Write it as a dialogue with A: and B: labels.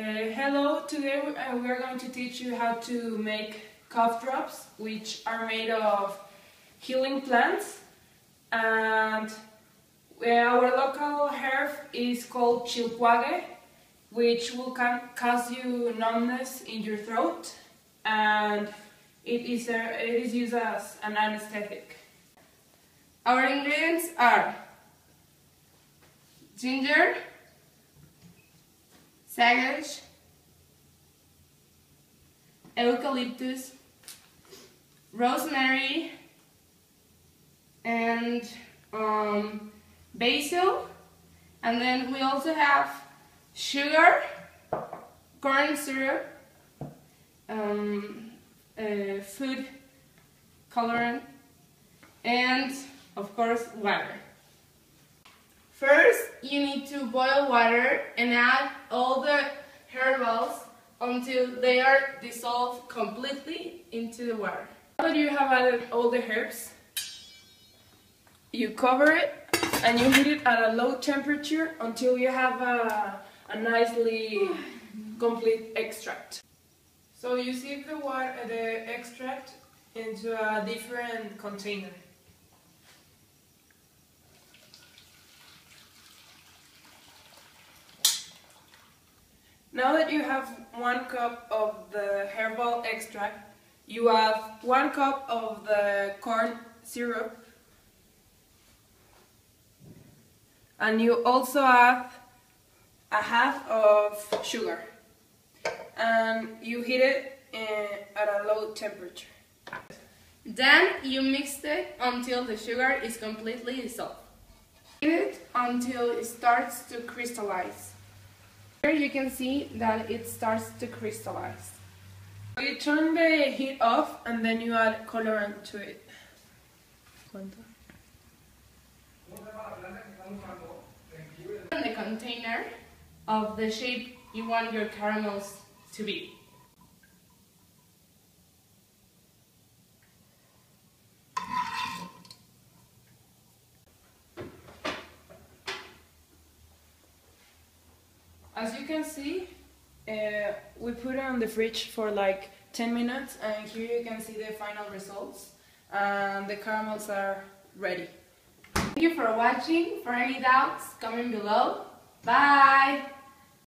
A: Hello, today we are going to teach you how to make cough drops, which are made of healing plants, and our local herb is called chilcuague, which will cause you numbness in your throat, and it is used as an anesthetic.
B: Our ingredients are ginger, sage, eucalyptus, rosemary, and basil, and then we also have sugar, corn syrup, food coloring, and of course water. First, you need to boil water and add all the herbals until they are dissolved completely into the water.
A: Now that you have added all the herbs, you cover it and you heat it at a low temperature until you have a nicely complete extract. So you sieve the extract into a different container. Now that you have 1 cup of the herbal extract, you add 1 cup of the corn syrup, and you also add a half of sugar, and you heat it at a low temperature.
B: Then you mix it until the sugar is completely dissolved. Heat it until it starts to crystallize. Here you can see that it starts to crystallize.
A: You turn the heat off and then you add colorant to it.
B: In the container of the shape you want your caramels to be.
A: As you can see, we put it on the fridge for like 10 minutes, and here you can see the final results, and the caramels are ready.
B: Thank you for watching. For any doubts, comment below. Bye!